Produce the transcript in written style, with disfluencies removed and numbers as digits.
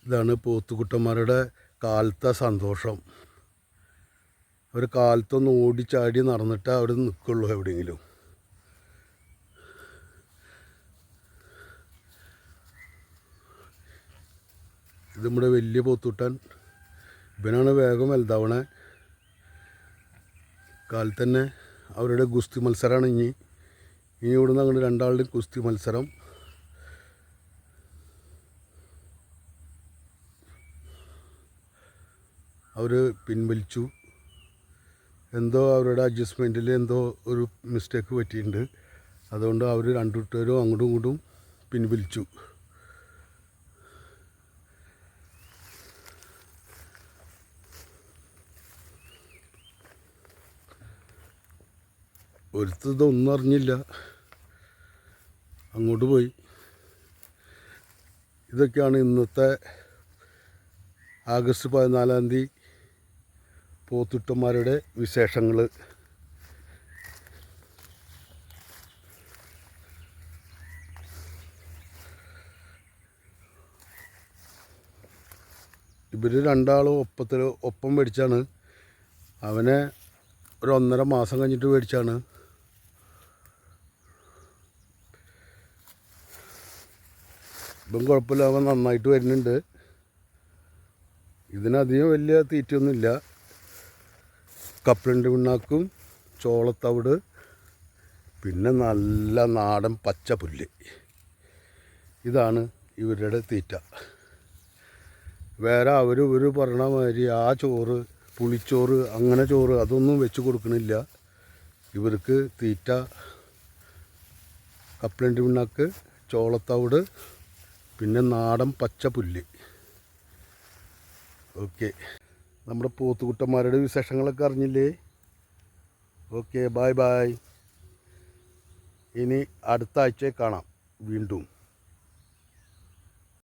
ഇതാണ് പോത്തുകുട്ടന്മാരുടെ കാലത്തെ സന്തോഷം. അവർ കാലത്തൊന്ന് ഓടിച്ചാടി നടന്നിട്ട് അവർ നിൽക്കുള്ളൂ എവിടെയെങ്കിലും. ഇത് നമ്മുടെ വലിയ പോത്തുകുട്ടൻ. ഇവനാണ് വേഗം വലുതാവണേ. കാലത്ത് തന്നെ അവരുടെ ഗുസ്തി മത്സരമാണ്. ഇനി ഇവിടുന്ന് അങ്ങോട്ട് രണ്ടാളുടെയും ഗുസ്തി മത്സരം. അവർ പിൻവലിച്ചു. എന്തോ അവരുടെ അഡ്ജസ്റ്റ്മെൻറ്റിൽ എന്തോ ഒരു മിസ്റ്റേക്ക് പറ്റിയിട്ടുണ്ട്. അതുകൊണ്ട് അവർ രണ്ടുപേരും അങ്ങോട്ടും ഇങ്ങോട്ടും പിൻവലിച്ചു. ഒരുത്തതൊന്നും അറിഞ്ഞില്ല, അങ്ങോട്ട് പോയി. ഇതൊക്കെയാണ് ഇന്നത്തെ ആഗസ്റ്റ് 14-ാം തീയതി പോത്തുകുട്ടന്മാരുടെ വിശേഷങ്ങൾ. ഇവർ രണ്ടാളും ഒപ്പം മേടിച്ചാണ്. അവനെ ഒരു 1.5 മാസം കഴിഞ്ഞിട്ട് മേടിച്ചാണ്. ഇപ്പം കുഴപ്പമില്ല, അവൻ നന്നായിട്ട് വരുന്നുണ്ട്. ഇതിനധികം വലിയ തീറ്റയൊന്നുമില്ല. കപ്പലണ്ടി പിണ്ണാക്കും, ചോളത്തവിട്, പിന്നെ നല്ല നാടൻ പച്ച പുല്ല്. ഇതാണ് ഇവരുടെ തീറ്റ. വേറെ ഇവർ പറയണ മാതിരി ആ ചോറ്, പുളിച്ചോറ്, അങ്ങനെ ചോറ് അതൊന്നും വെച്ച് കൊടുക്കണില്ല. ഇവർക്ക് തീറ്റ കപ്പലണ്ടി പിണ്ണാക്ക്, ചോളത്തവിട്, പിന്നെ നാടൻ പച്ച പുല്ല്. ഓക്കെ, നമ്മുടെ പോത്തുകുട്ടന്മാരുടെ വിശേഷങ്ങളൊക്കെ അറിഞ്ഞില്ലേ? Okay, bye bye. ഇനി അടുത്ത ആഴ്ച കാണാം വീണ്ടും.